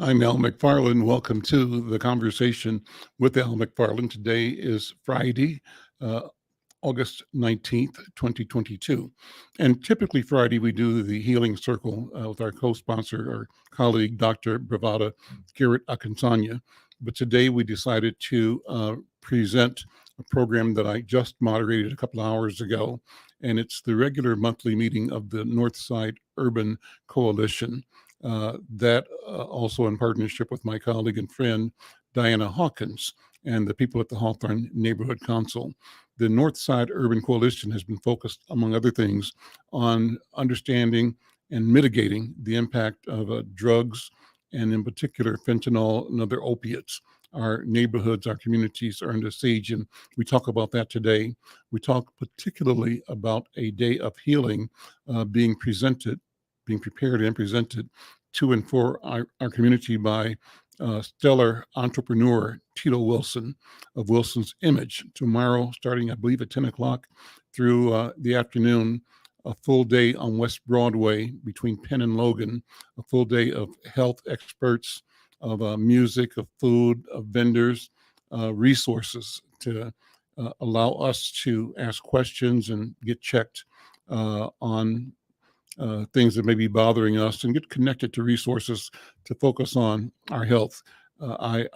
I'm Al McFarlane. Welcome to the conversation with Al McFarlane. Today is Friday, August 19th, 2022. And typically Friday, we do the Healing Circle with our co-sponsor, our colleague, Dr. Bravada, Garrett-Akinsanya. But today we decided to present a program that I just moderated a couple of hours ago. And it's the regular monthly meeting of the Northside Urban Coalition. That also in partnership with my colleague and friend, Diana Hawkins, and the people at the Hawthorne Neighborhood Council. The Northside Urban Coalition has been focused, among other things, on understanding and mitigating the impact of drugs, and in particular, fentanyl and other opiates. Our neighborhoods, our communities are under siege, and we talk about that today. We talk particularly about a day of healing being prepared and presented to and for our community by stellar entrepreneur Tito Wilson of Wilson's Image. Tomorrow, starting I believe at 10 o'clock through the afternoon, a full day on West Broadway between Penn and Logan, a full day of health experts, of music, of food, of vendors, resources to allow us to ask questions and get checked on things that may be bothering us and get connected to resources to focus on our health. I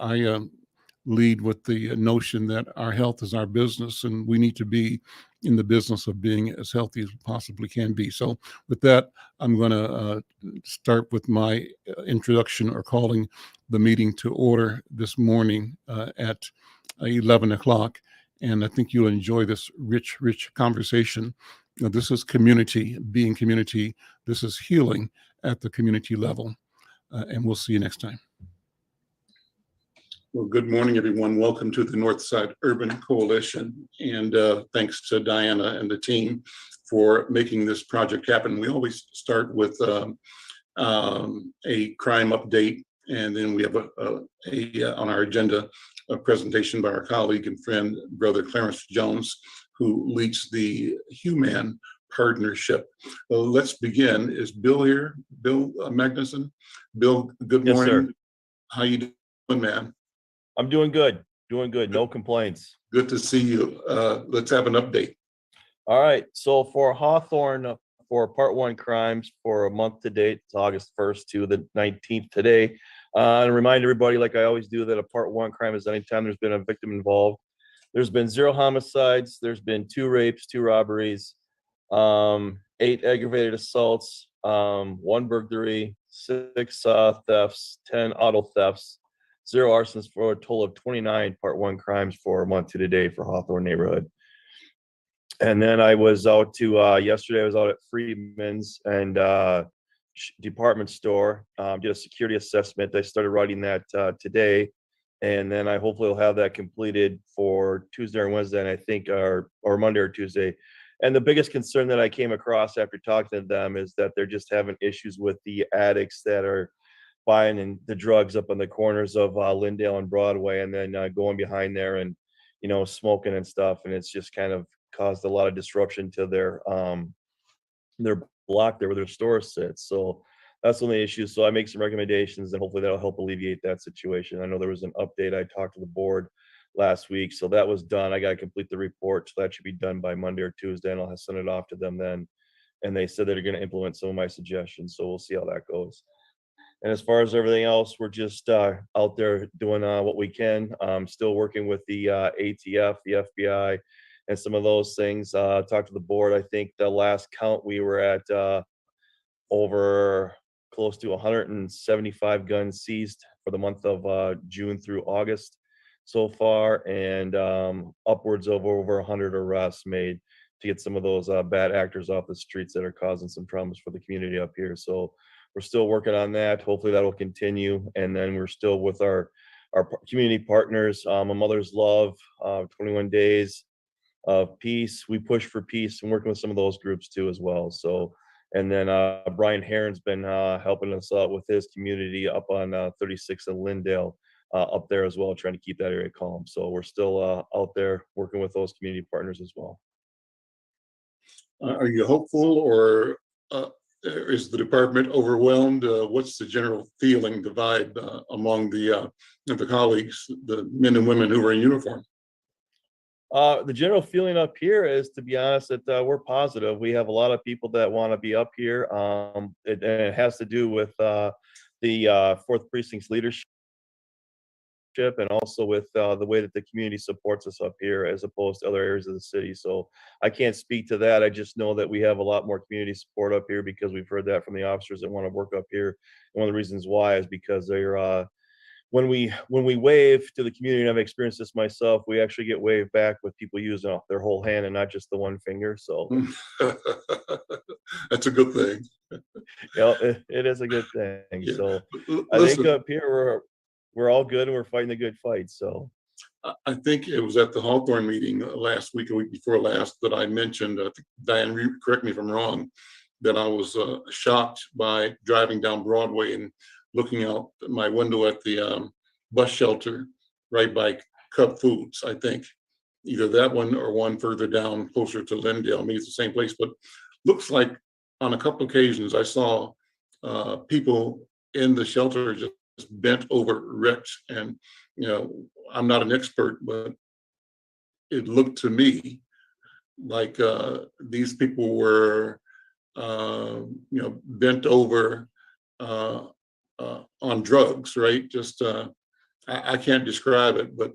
lead with the notion that our health is our business, and we need to be in the business of being as healthy as we possibly can be. So with that, I'm going to start with my introduction or calling the meeting to order this morning at 11 o'clock. And I think you'll enjoy this rich conversation. This is community, being community. This is healing at the community level. And we'll see you next time. Well, good morning, everyone. Welcome to the Northside Urban Coalition. And thanks to Diana and the team for making this project happen. We always start with a crime update, and then we have on our agenda a presentation by our colleague and friend, Brother Clarence Jones, who leads the Human Partnership. Well, let's begin. Is Bill here? Bill Magnuson? Bill, good morning. Yes, sir. How you doing, man? I'm doing good. No complaints. Good to see you. Let's have an update. All right. So for Hawthorne, for Part 1 crimes for a month to date, it's August 1st to the 19th today. And remind everybody, like I always do, that a Part 1 crime is anytime there's been a victim involved. There's been 0 homicides. There's been 2 rapes, 2 robberies, 8 aggravated assaults, 1 burglary, 6 thefts, 10 auto thefts, 0 arsons, for a total of 29 Part 1 crimes for a month to today for Hawthorne neighborhood. And then I was out to yesterday. I was out at Freeman's and department store. Did a security assessment. I started writing that today. And then I hopefully will have that completed for Tuesday or Wednesday, and I think, or Monday or Tuesday. And the biggest concern that I came across after talking to them is that they're just having issues with the addicts that are buying the drugs up on the corners of Lyndale and Broadway, and then going behind there and, smoking and stuff. And it's just kind of caused a lot of disruption to their block there where their store sits. So that's one of the issues. So I make some recommendations, and hopefully that'll help alleviate that situation. I know there was an update. I talked to the board last week, so that was done. I got to complete the report, so that should be done by Monday or Tuesday, and I'll send it off to them then. And they said they're going to implement some of my suggestions, so we'll see how that goes. And as far as everything else, we're just out there doing what we can. Still working with the ATF, the FBI, and some of those things. Talked to the board. I think the last count we were at over close to 175 guns seized for the month of June through August so far, and upwards of over 100 arrests made to get some of those bad actors off the streets that are causing some problems for the community up here. So we're still working on that. Hopefully that will continue. And then we're still with our community partners, A Mother's Love, 21 Days of Peace. We push for peace and working with some of those groups too as well. So, and then Brian Heron's been helping us out with his community up on 36 in Lyndale, up there as well, trying to keep that area calm. So we're still out there working with those community partners as well. Are you hopeful or is the department overwhelmed? What's the general feeling, the vibe among the colleagues, the men and women who are in uniform? The general feeling up here is, to be honest, that we're positive. We have a lot of people that want to be up here. It has to do with the 4th Precinct's leadership, and also with the way that the community supports us up here as opposed to other areas of the city. So I can't speak to that. I just know that we have a lot more community support up here because we've heard that from the officers that want to work up here. And one of the reasons why is because they're when we wave to the community, and I've experienced this myself, we actually get waved back with people using their whole hand and not just the one finger. So That's a good thing. it is a good thing. Yeah. So I think Listen, up here we're all good and we're fighting the good fight. So I think it was at the Hawthorne meeting last week, a week before last, that I mentioned, I think Diane, correct me if I'm wrong, that I was shocked by driving down Broadway and looking out my window at the bus shelter right by Cub Foods, I think. Either that one or one further down closer to Lindale. Maybe it's the same place, but looks like on a couple occasions I saw people in the shelter just bent over, wrecked. And, I'm not an expert, but it looked to me like these people were, bent over on drugs, right? Just I can't describe it, but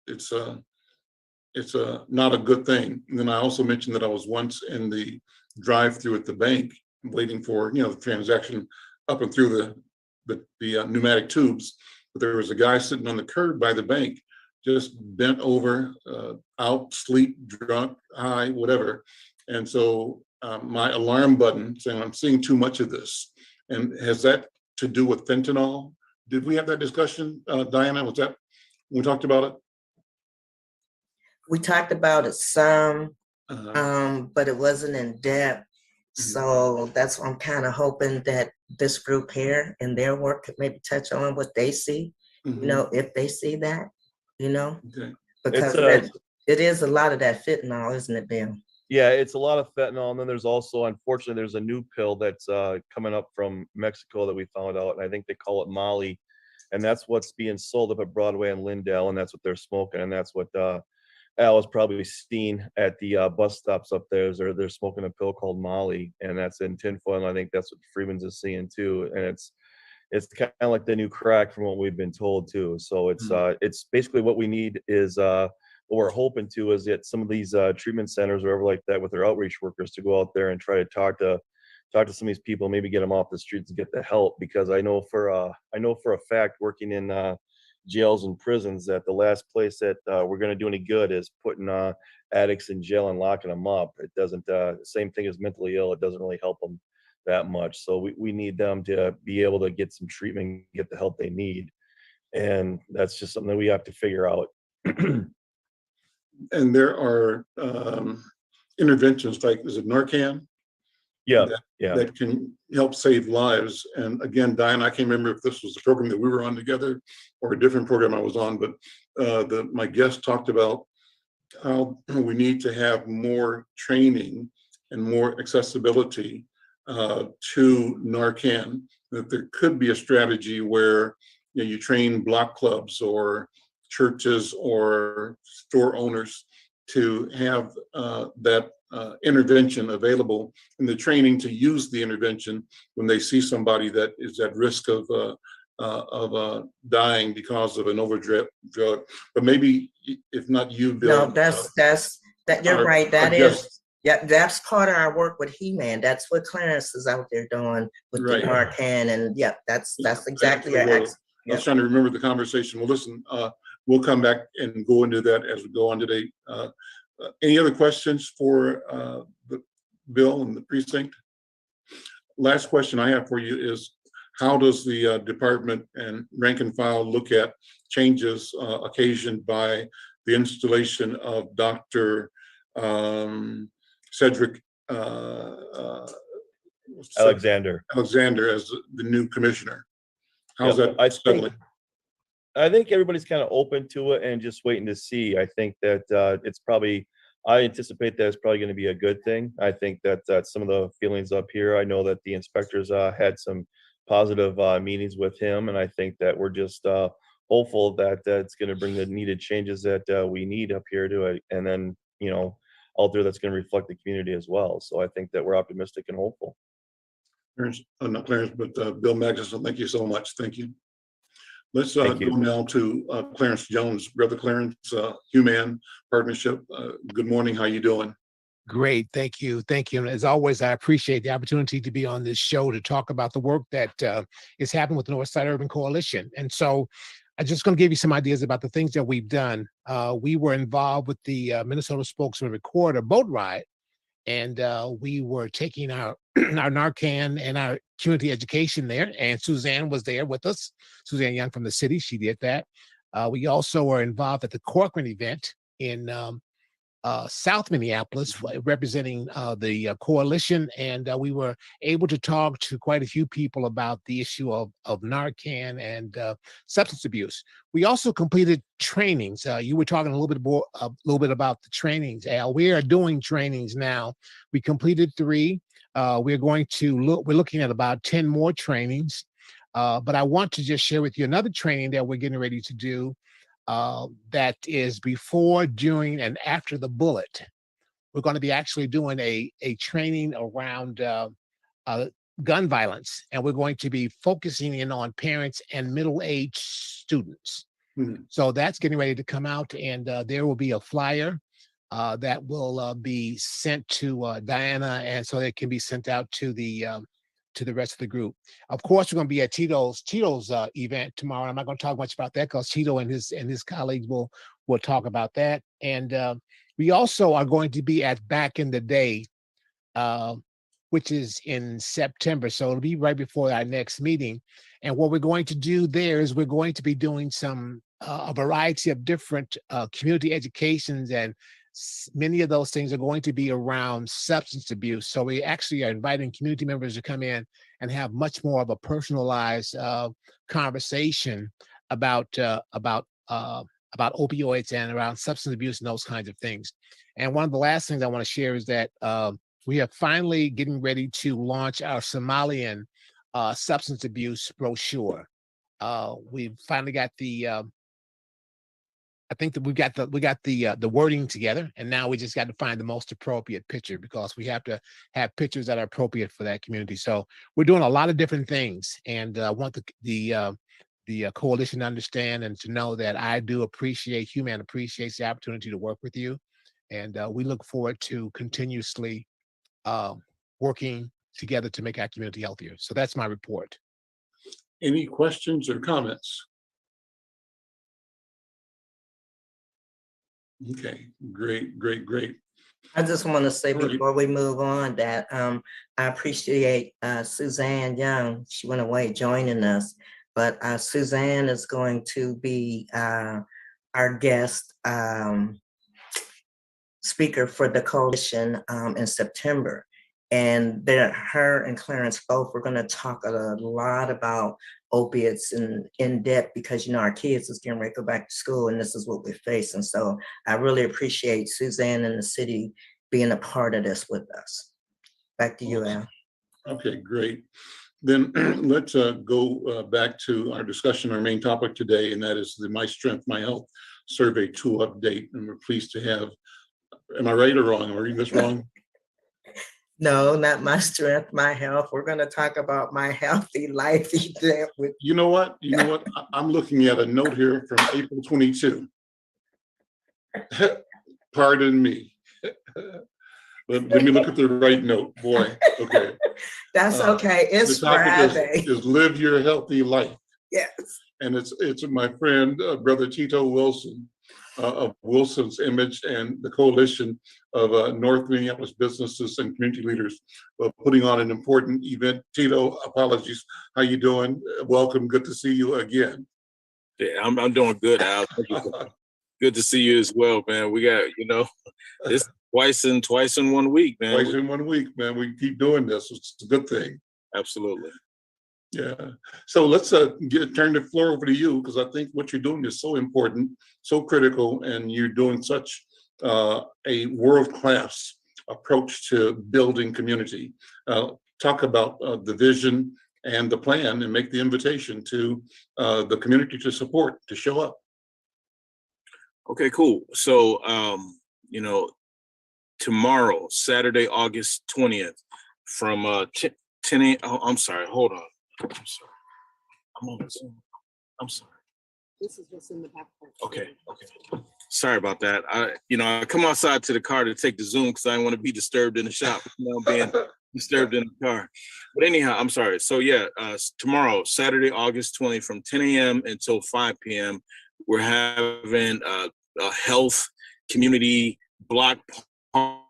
it's not a good thing. And then I also mentioned that I was once in the drive-through at the bank waiting for the transaction up and through the pneumatic tubes, but there was a guy sitting on the curb by the bank, just bent over, out, sleep, drunk, high, whatever. And so my alarm button saying I'm seeing too much of this. And has that to do with fentanyl? Did we have that discussion, Diana? Was that when we talked about it? We talked about it some, but it wasn't in depth. So that's why I'm kind of hoping that this group here in their work could maybe touch on what they see, if they see that, Okay. because it is a lot of that fentanyl, isn't it, Bill? yeah, it's a lot of fentanyl. And then there's also, unfortunately, there's a new pill that's coming up from Mexico that we found out. And I think they call it Molly. And that's what's being sold up at Broadway and Lindale. And that's what they're smoking. And that's what Al has probably seen at the bus stops up there. They're smoking a pill called Molly. And that's in tinfoil. And I think that's what Freeman's is seeing too. And it's kind of like the new crack from what we've been told too. So it's basically what we need is what we're hoping to is get some of these treatment centers or whatever like that with their outreach workers to go out there and try to talk to some of these people, maybe get them off the streets and get the help. Because I know for a fact, working in jails and prisons, that the last place that we're going to do any good is putting addicts in jail and locking them up. It doesn't same thing as mentally ill. It doesn't really help them that much. So we need them to be able to get some treatment, get the help they need. And that's just something that we have to figure out. And there are interventions like, is it Narcan? Yeah. That can help save lives. And again, Diane, I can't remember if this was the program that we were on together or a different program I was on, but my guest talked about how we need to have more training and more accessibility to Narcan. That there could be a strategy where you train block clubs or churches or store owners to have that intervention available, and the training to use the intervention when they see somebody that is at risk of dying because of an overdose drug. But maybe if not you, Bill. No, that's you're right. That is. Yeah, that's part of our work with He-Man. That's what Clarence is out there doing with the Narcan, and that's exactly our I was trying to remember the conversation. Well, listen, we'll come back and go into that as we go on today. Any other questions for the Bill and the precinct? Last question I have for you is, how does the department and rank and file look at changes occasioned by the installation of Dr. Cedric Alexander as the new commissioner? How's that settling? I think everybody's kind of open to it and just waiting to see. I think that it's probably I anticipate that it's probably going to be a good thing. I think that some of the feelings up here, I know that the inspectors had some positive meetings with him, and I think that we're just hopeful that it's going to bring the needed changes that we need up here to it, and then, you know, out there that's going to reflect the community as well. So I think that we're optimistic and hopeful. Clarence, not Clarence, but Bill Magnuson, thank you so much. Thank you. Let's Thank go you. now to Clarence Jones, Brother Clarence, Human Partnership. Good morning. How you doing? Great. Thank you. Thank you. And as always, I appreciate the opportunity to be on this show to talk about the work that is happening with the Northside Urban Coalition. And so I'm just going to give you some ideas about the things that we've done. We were involved with the Minnesota Spokesman Recorder boat ride, and we were taking our our Narcan and our community education there. And Suzanne was there with us. Suzanne Young from the city, she did that. We also were involved at the Corcoran event in South Minneapolis, representing the coalition, and we were able to talk to quite a few people about the issue of Narcan and substance abuse. We also completed trainings. You were talking a little bit about the trainings, Al. We are doing trainings now. We completed 3. We're looking at about 10 more trainings. But I want to just share with you another training that we're getting ready to do. That is before, during, and after the bullet. We're going to be actually doing a training around gun violence, and we're going to be focusing in on parents and middle-aged students. Mhm. So that's getting ready to come out, and there will be a flyer that will be sent to Diana, and so it can be sent out to the rest of the group. Of course, we're going to be at Tito's event tomorrow. I'm not going to talk much about that because Tito and his colleagues will talk about that. And we also are going to be at Back in the Day, which is in September. So it'll be right before our next meeting. And what we're going to do there is we're going to be doing a variety of different community educations, and many of those things are going to be around substance abuse. So we actually are inviting community members to come in and have much more of a personalized conversation about opioids and around substance abuse and those kinds of things. And one of the last things I want to share is that we are finally getting ready to launch our Somalian substance abuse brochure. We've finally got I think that we got the wording together, and now we just got to find the most appropriate picture, because we have to have pictures that are appropriate for that community. So we're doing a lot of different things, and I want the coalition to understand and to know that I do appreciate, Human appreciates the opportunity to work with you, and we look forward to continuously working together to make our community healthier. So that's my report. Any questions or comments? Okay, great. I just want to say Right. before we move on that I appreciate Suzanne Young. She went away joining us, but Suzanne is going to be our guest speaker for the coalition in September. And then her and Clarence both were going to talk a lot about opiates and in depth, because, you know, our kids is getting ready to go back to school, and this is what we're facing. So I really appreciate Suzanne and the city being a part of this with us. Back to you, Al. Okay, great. Then let's go back to our discussion, our main topic today, and that is the My Strength, My Health survey tool update. And we're pleased to have, am I right or wrong? Am I reading this wrong? No, not My Strength, My Health. We're going to talk about My Healthy Life event with. You know what? I'm looking at a note here from April 22. Pardon me. Let me look at the right note, boy. Okay. That's okay. It's the topic Friday. is live your healthy life. Yes. And it's my friend, Brother Tito Wilson, of Wilson's Image, and the coalition of North Minneapolis businesses and community leaders putting on an important event. Tito, apologies. How you doing? Welcome. Good to see you again. Yeah, I'm doing good, Al. Good to see you as well, man. We got, this twice in 1 week, man. Twice in 1 week, man. We keep doing this. It's a good thing. Absolutely. Yeah. So let's turn the floor over to you, because I think what you're doing is so important, so critical, and you're doing such a world-class approach to building community. Talk about the vision and the plan, and make the invitation to the community to support, to show up. Okay, cool. So, tomorrow, Saturday, August 20th, from 10 a.m. Oh, I'm sorry. Hold on. I'm sorry. I'm on Zoom. I'm sorry. This is what's in the back. Okay. Sorry about that. I come outside to the car to take the Zoom because I don't want to be disturbed in the shop. Being disturbed in the car. But anyhow, I'm sorry. So yeah, tomorrow, Saturday, August 20th, from 10 a.m. until 5 p.m., we're having a health community block call.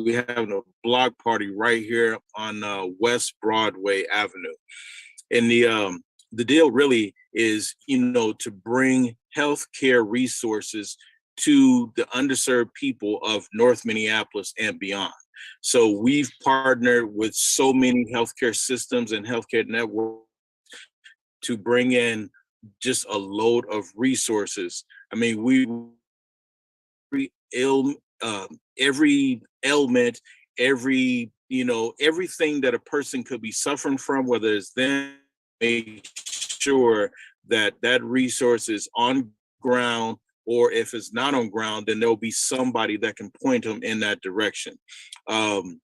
We're having a block party right here on West Broadway Avenue. And the deal really is, to bring healthcare resources to the underserved people of North Minneapolis and beyond. So we've partnered with so many healthcare systems and healthcare networks to bring in just a load of resources. I mean, every ailment, everything that a person could be suffering from, whether it's them, make sure that resource is on ground, or if it's not on ground, then there'll be somebody that can point them in that direction. And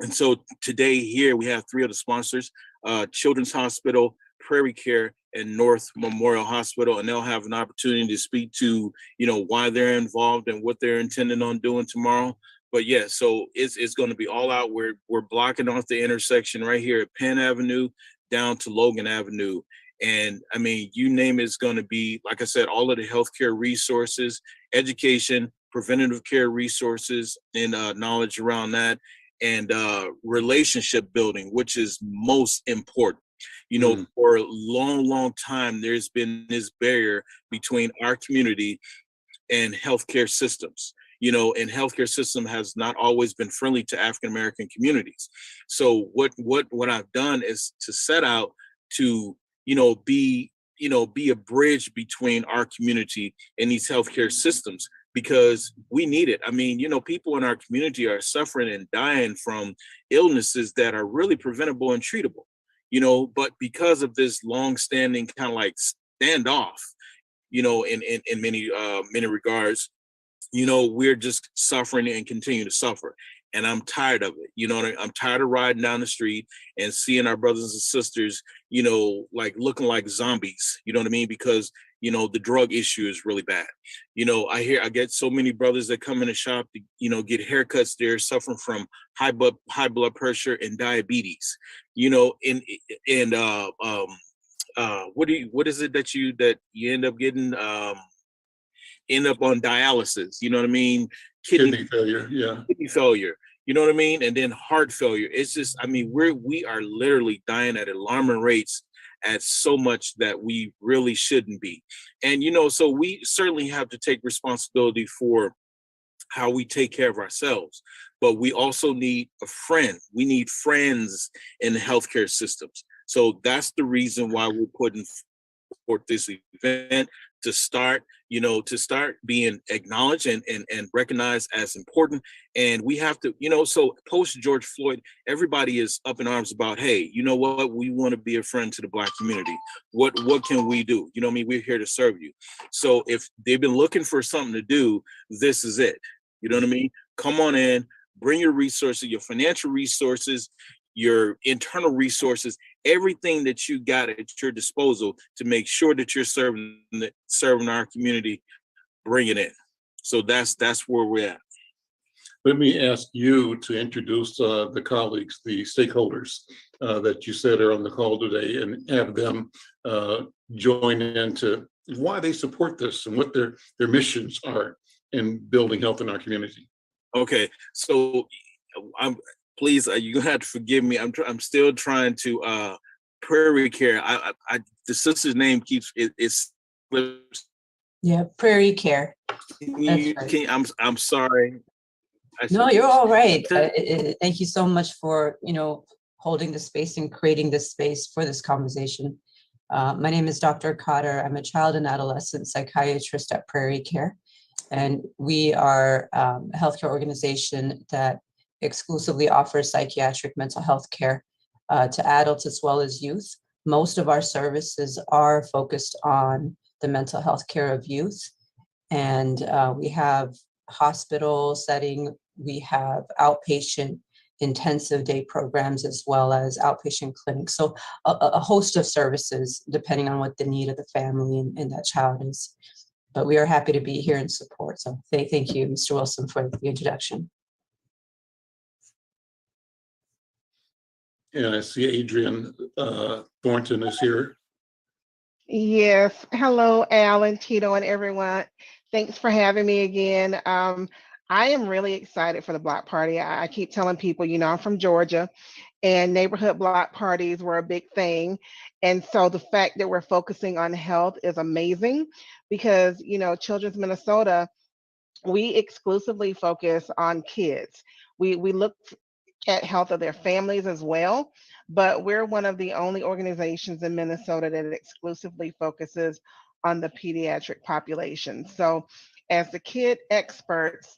so today here we have 3 of the sponsors, Children's Hospital, Prairie Care, and North Memorial Hospital, and they'll have an opportunity to speak to, why they're involved and what they're intending on doing tomorrow. But yeah, so it's going to be all out. We're blocking off the intersection right here at Penn Avenue down to Logan Avenue. And I mean, you name it's going to be, like I said, all of the healthcare resources, education, preventative care resources, and knowledge around that, and relationship building, which is most important. For a long time, there's been this barrier between our community and healthcare systems. And healthcare system has not always been friendly to African American communities. So what I've done is to set out to be a bridge between our community and these healthcare systems, because we need it. I mean, people in our community are suffering and dying from illnesses that are really preventable and treatable. But because of this long-standing kind of like standoff, in many regards, we're just suffering and continue to suffer. And I'm tired of it. I'm tired of riding down the street and seeing our brothers and sisters, like looking like zombies, you know what I mean? Because, the drug issue is really bad. I get so many brothers that come in the shop to, get haircuts. They're suffering from high blood pressure and diabetes, what is it that you end up getting, end up on dialysis, you know what I mean? Kidney failure, yeah. Kidney failure, you know what I mean? And then heart failure. It's just, I mean, we are literally dying at alarming rates at so much that we really shouldn't be. And, so we certainly have to take responsibility for how we take care of ourselves, but we also need a friend. We need friends in the healthcare systems. So that's the reason why we're putting forth this event, to start being acknowledged and recognized as important. And we have to, so post George Floyd, everybody is up in arms about, hey, you know what, we want to be a friend to the Black community. What can we do? You know what I mean? We're here to serve you. So if they've been looking for something to do, this is it. You know what I mean? Come on in, bring your resources, your financial resources, your internal resources, everything that you got at your disposal to make sure that you're serving our community, bring it in. So that's where we're at. Let me ask you to introduce the colleagues, the stakeholders that you said are on the call today, and have them join into why they support this and what their missions are in building health in our community. Okay, so please, you're gonna have to forgive me. I'm still trying to Prairie Care. The sister's name keeps it's. Yeah, Prairie Care. Right. I'm sorry. No, you're all right. Thank you so much for holding the space and creating this space for this conversation. My name is Dr. Cotter. I'm a child and adolescent psychiatrist at Prairie Care. And we are a healthcare organization that exclusively offers psychiatric mental health care to adults as well as youth. Most of our services are focused on the mental health care of youth. And we have hospital setting, we have outpatient intensive day programs, as well as outpatient clinics. So a host of services, depending on what the need of the family and that child is. But we are happy to be here and support. So thank you, Mr. Wilson, for the introduction. And I see Adrian Thornton is here. Yes. Hello, Alan, Tito, and everyone. Thanks for having me again. I am really excited for the block party. I keep telling people, I'm from Georgia, and neighborhood block parties were a big thing. And so the fact that we're focusing on health is amazing because, Children's Minnesota, we exclusively focus on kids. We look at health of their families as well, but we're one of the only organizations in Minnesota that exclusively focuses on the pediatric population. So as the kid experts,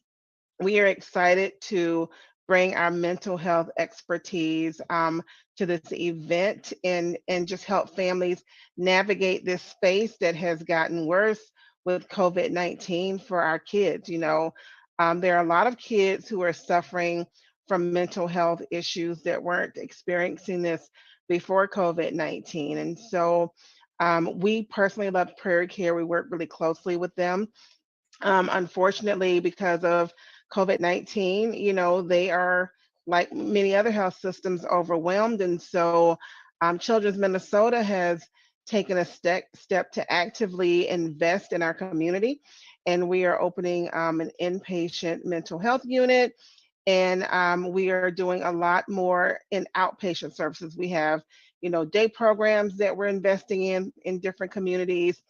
we are excited to bring our mental health expertise to this event and just help families navigate this space that has gotten worse with COVID-19 for our kids. There are a lot of kids who are suffering from mental health issues that weren't experiencing this before COVID-19. And so we personally love Prairie Care. We work really closely with them. Unfortunately, because of COVID-19, they are, like many other health systems, overwhelmed. And so Children's Minnesota has taken a step to actively invest in our community. And we are opening an inpatient mental health unit. And we are doing a lot more in outpatient services. We have, day programs that we're investing in different communities.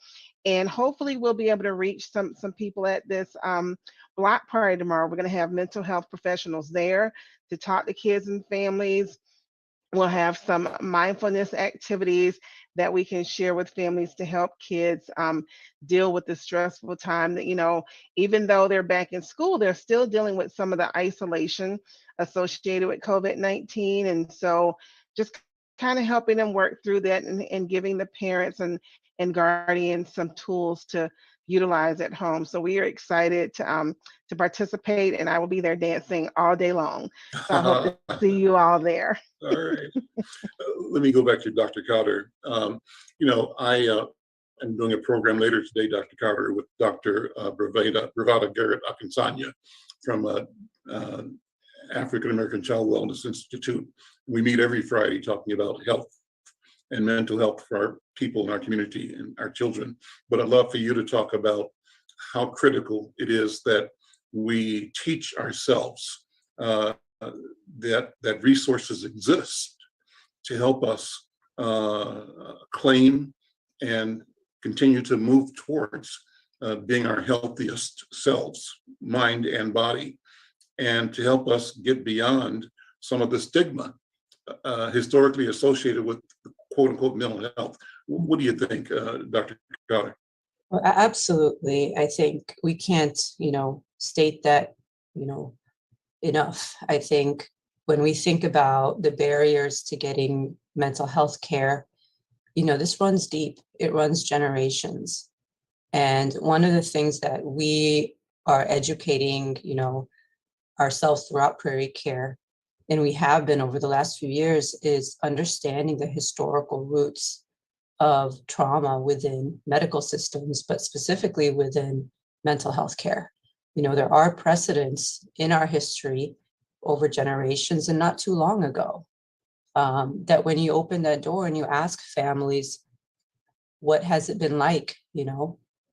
And hopefully we'll be able to reach some people at this block party tomorrow. We're going to have mental health professionals there to talk to kids and families. We'll have some mindfulness activities that we can share with families to help kids deal with the stressful time that, even though they're back in school, they're still dealing with some of the isolation associated with COVID-19. And so just kind of helping them work through that and giving the parents and guardians some tools to utilize at home. So we are excited to participate, and I will be there dancing all day long. So I hope to see you all there. All right. Let me go back to Dr. Cotter. I am doing a program later today, Dr. Cotter, with Dr. Bravada Garrett-Akinsanya from African American Child Wellness Institute. We meet every Friday talking about health and mental health for our people in our community and our children. But I'd love for you to talk about how critical it is that we teach ourselves that resources exist to help us claim and continue to move towards being our healthiest selves, mind and body, and to help us get beyond some of the stigma historically associated with quote unquote mental health. What do you think, Dr. Cotter? Well, absolutely. I think we can't, state that, enough. I think when we think about the barriers to getting mental health care, this runs deep. It runs generations. And one of the things that we are educating, ourselves throughout Prairie Care, and we have been over the last few years, is understanding the historical roots of trauma within medical systems, but specifically within mental health care. There are precedents in our history over generations and not too long ago that when you open that door and you ask families, what has it been like,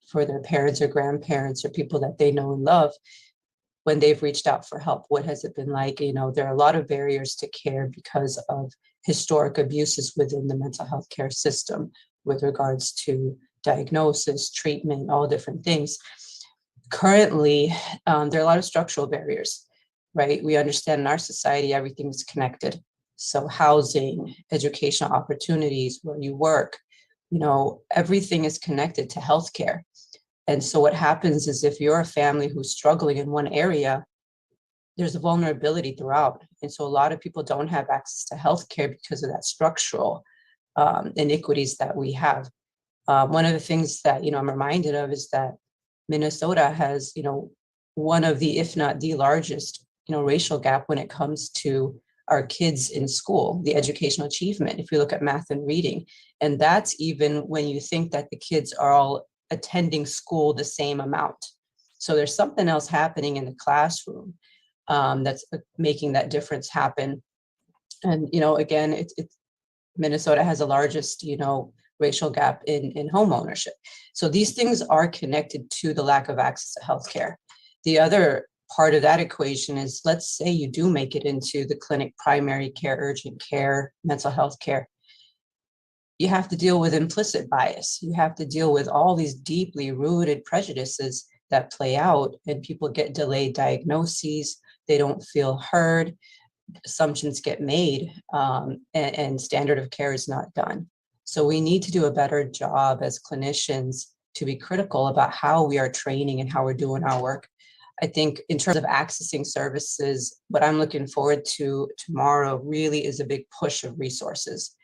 for their parents or grandparents or people that they know and love, when they've reached out for help, what has it been like? There are a lot of barriers to care because of historic abuses within the mental health care system with regards to diagnosis, treatment, all different things. Currently, there are a lot of structural barriers, right? We understand in our society, everything's connected. So housing, educational opportunities, where you work, you know, everything is connected to healthcare. And so what happens is if you're a family who's struggling in one area, there's a vulnerability throughout. And so a lot of people don't have access to healthcare because of that structural iniquities that we have. One of the things that, you know, I'm reminded of is that Minnesota has, you know, one of the, if not the largest, you know, racial gap when it comes to our kids in school, the educational achievement, if we look at math and reading. And that's even when you think that the kids are all attending school the same amount. So there's something else happening in the classroom that's making that difference happen. And, you know, again, it's Minnesota has the largest, you know, racial gap in home ownership. So these things are connected to the lack of access to healthcare. The other part of that equation is, let's say you do make it into the clinic, primary care, urgent care, mental health care. You have to deal with implicit bias. You have to deal with all these deeply rooted prejudices that play out, and people get delayed diagnoses. They don't feel heard. Assumptions get made, and standard of care is not done. So we need to do a better job as clinicians to be critical about how we are training and how we're doing our work. I think in terms of accessing services, what I'm looking forward to tomorrow really is a big push of resources,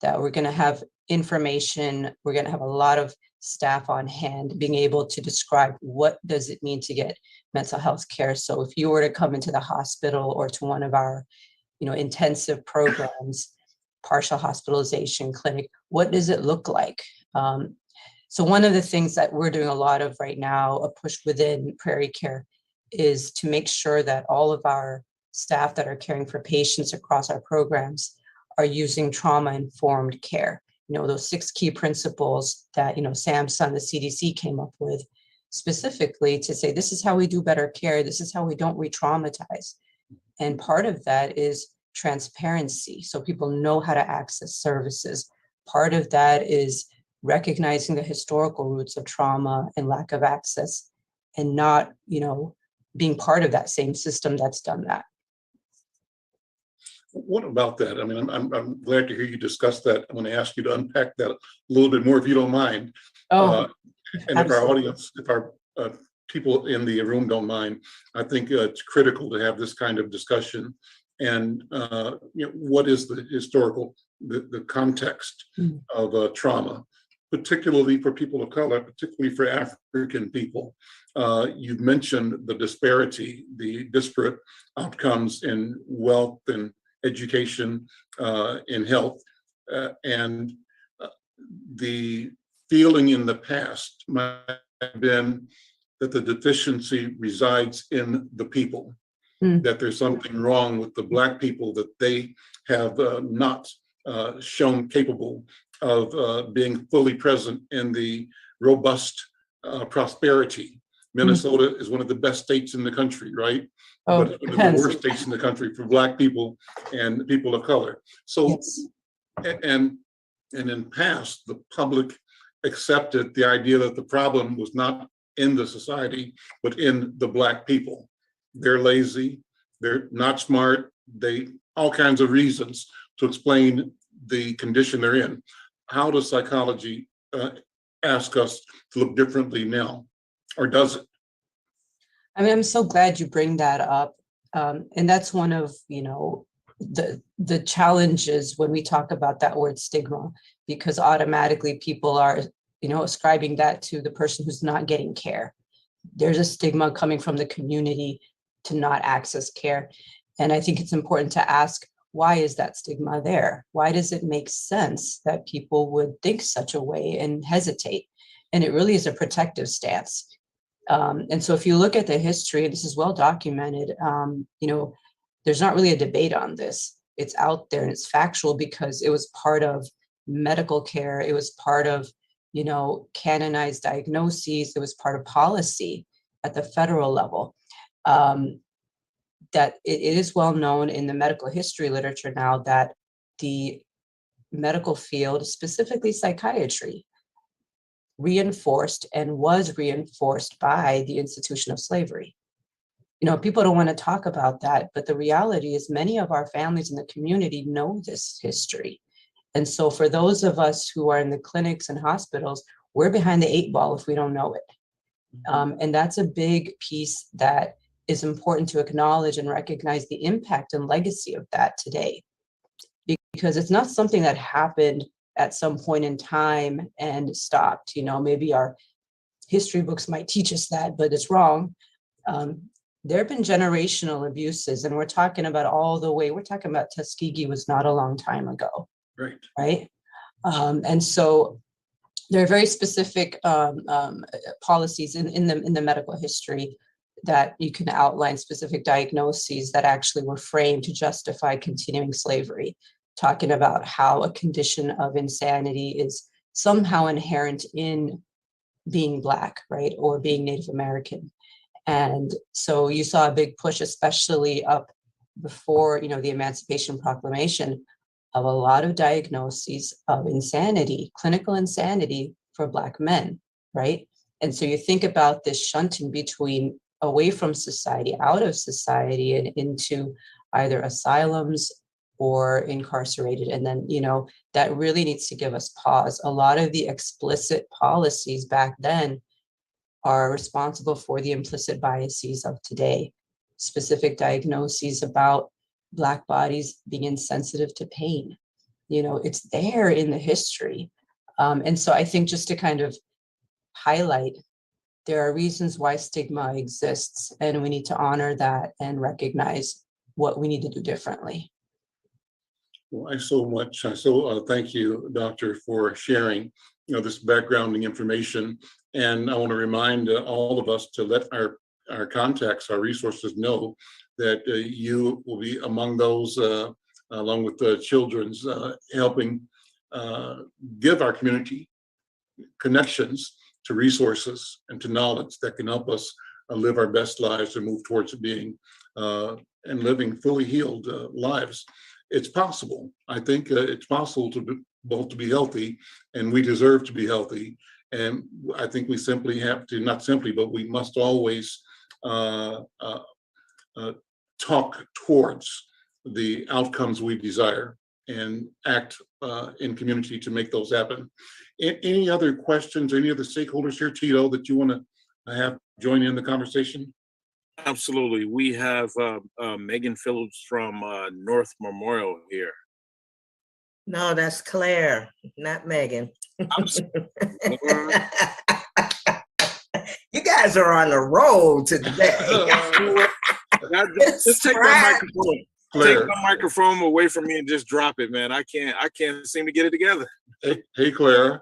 that we're going to have information, we're going to have a lot of staff on hand being able to describe what does it mean to get mental health care. So if you were to come into the hospital or to one of our, you know, intensive programs, partial hospitalization clinic, what does it look like? So one of the things that we're doing a lot of right now, a push within Prairie Care, is to make sure that all of our staff that are caring for patients across our programs are using trauma-informed care. You know, those 6 key principles that, you know, Samson, the CDC came up with specifically to say, this is how we do better care. This is how we don't re-traumatize. And part of that is transparency, so people know how to access services. Part of that is recognizing the historical roots of trauma and lack of access, and not, you know, being part of that same system that's done that. What about that? I mean, I'm glad to hear you discuss that. I'm going to ask you to unpack that a little bit more, if you don't mind. Oh, and absolutely. if our audience, if our people in the room don't mind, I think it's critical to have this kind of discussion. And you know, what is the historical, the context of trauma, particularly for people of color, particularly for African people. You've mentioned the disparity, the disparate outcomes in wealth and education, in health, and the feeling in the past might have been that the deficiency resides in the people, that there's something wrong with the Black people, that they have not shown capable of being fully present in the robust prosperity. Minnesota is one of the best states in the country, right? Oh, but it's one of the worst states in the country for Black people and people of color. So, yes. and in past, the public accepted the idea that the problem was not in the society, but in the Black people. They're lazy, they're not smart, they all kinds of reasons to explain the condition they're in. How does psychology ask us to look differently now, or does it? I mean, I'm so glad you bring that up. And that's one of, you know, the challenges when we talk about that word stigma, because automatically people are, you know, ascribing that to the person who's not getting care. There's a stigma coming from the community to not access care. And I think it's important to ask, why is that stigma there? Why does it make sense that people would think such a way and hesitate? And it really is a protective stance. And so if you look at the history, this is well documented, you know, there's not really a debate on this. It's out there and it's factual because it was part of medical care. It was part of, you know, canonized diagnoses. It was part of policy at the federal level. That it is well known in the medical history literature now that the medical field, specifically psychiatry, reinforced and was reinforced by the institution of slavery. You know, people don't want to talk about that, but the reality is many of our families in the community know this history. And so for those of us who are in the clinics and hospitals, we're behind the 8 ball if we don't know it. And that's a big piece that is important to acknowledge and recognize the impact and legacy of that today. Because it's not something that happened at some point in time and stopped. You know, maybe our history books might teach us that, but it's wrong. There have been generational abuses, and we're talking about all the way, we're talking about Tuskegee was not a long time ago. Right. And so there are very specific policies in the medical history that you can outline specific diagnoses that actually were framed to justify continuing slavery, talking about how a condition of insanity is somehow inherent in being Black, right, or being Native American. And so you saw a big push, especially up before, the Emancipation Proclamation, of a lot of diagnoses of insanity, clinical insanity for Black men, right? And so you think about this shunting between away from society, out of society, and into either asylums or incarcerated. And then, that really needs to give us pause. A lot of the explicit policies back then are responsible for the implicit biases of today. Specific diagnoses about Black bodies being insensitive to pain. It's there in the history. And so I think just to kind of highlight, there are reasons why stigma exists, and we need to honor that and recognize what we need to do differently. Well, thank you, Doctor, for sharing, this backgrounding information. And I want to remind all of us to let our contacts, our resources know that you will be among those, along with the children's, helping give our community connections to resources and to knowledge that can help us live our best lives and move towards being and living fully healed lives. It's possible. I think it's possible both to be healthy, and we deserve to be healthy. And I think we simply have to, not simply, but we must always talk towards the outcomes we desire and act in community to make those happen. Any other questions, any other stakeholders here, Tito, that you want to have join in the conversation? Absolutely. We have Megan Phillips from North Memorial here. No, that's Claire, not Megan. You guys are on the road today. Just take that microphone. Claire. Take my microphone away from me and just drop it, man. I can't seem to get it together. Hey, Claire.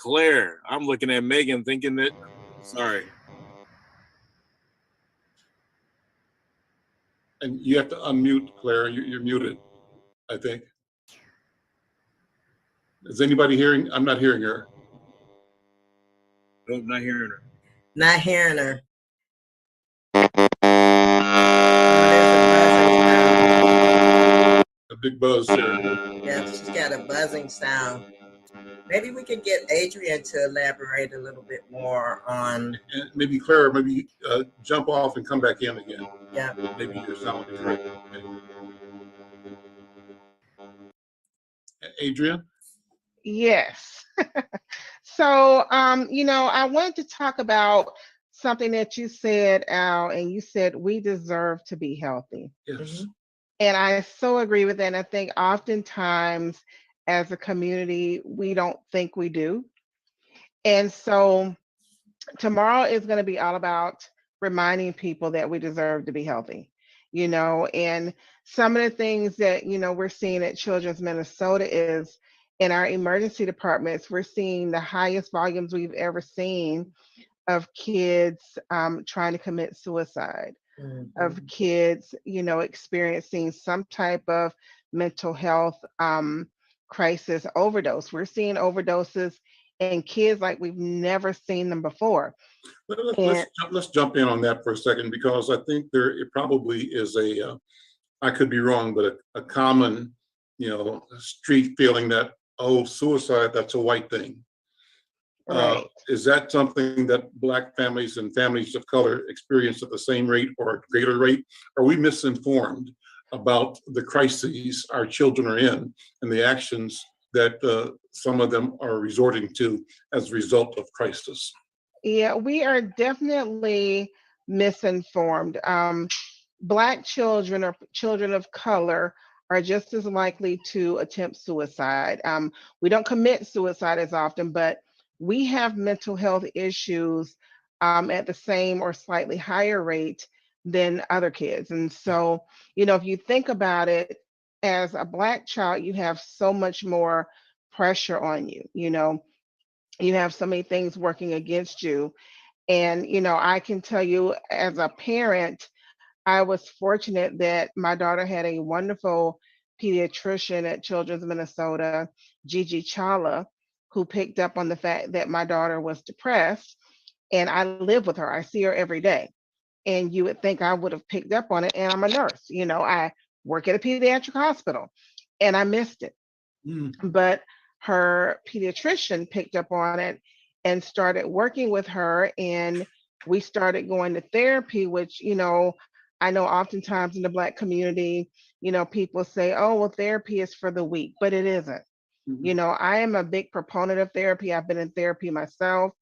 Claire, I'm looking at Megan thinking that, sorry. And you have to unmute, Claire. You're muted, I think. Is anybody hearing? I'm not hearing her. No, not hearing her. Not hearing her. A big buzz here. Yeah, she's got a buzzing sound. Maybe we could get Adrian to elaborate a little bit more on. And maybe Claire, maybe jump off and come back in again. Yeah. Maybe your sound is correct. Adrian? Yes. So, I wanted to talk about something that you said, Al, and you said we deserve to be healthy. Yes. And I so agree with that. And I think oftentimes as a community, we don't think we do. And so tomorrow is going to be all about reminding people that we deserve to be healthy, and some of the things that, we're seeing at Children's Minnesota is in our emergency departments, we're seeing the highest volumes we've ever seen of kids trying to commit suicide. Of kids, experiencing some type of mental health crisis, overdose. We're seeing overdoses in kids like we've never seen them before. Let's jump in on that for a second, because I think it probably is I could be wrong, but a common, street feeling that, oh, suicide, that's a white thing. Right. Is that something that Black families and families of color experience at the same rate or a greater rate? Are we misinformed about the crises our children are in and the actions that some of them are resorting to as a result of crisis. Yeah, we are definitely misinformed. Black children or children of color are just as likely to attempt suicide. We don't commit suicide as often, but we have mental health issues at the same or slightly higher rate than other kids. And so, if you think about it, as a Black child, you have so much more pressure on you. You have so many things working against you. And, I can tell you as a parent, I was fortunate that my daughter had a wonderful pediatrician at Children's Minnesota, Gigi Chawla, who picked up on the fact that my daughter was depressed. And I live with her, I see her every day. And you would think I would have picked up on it. And I'm a nurse, I work at a pediatric hospital and I missed it. But her pediatrician picked up on it and started working with her. And we started going to therapy, which, I know oftentimes in the Black community, people say, oh, well, therapy is for the weak, but it isn't. I am a big proponent of therapy. I've been in therapy myself.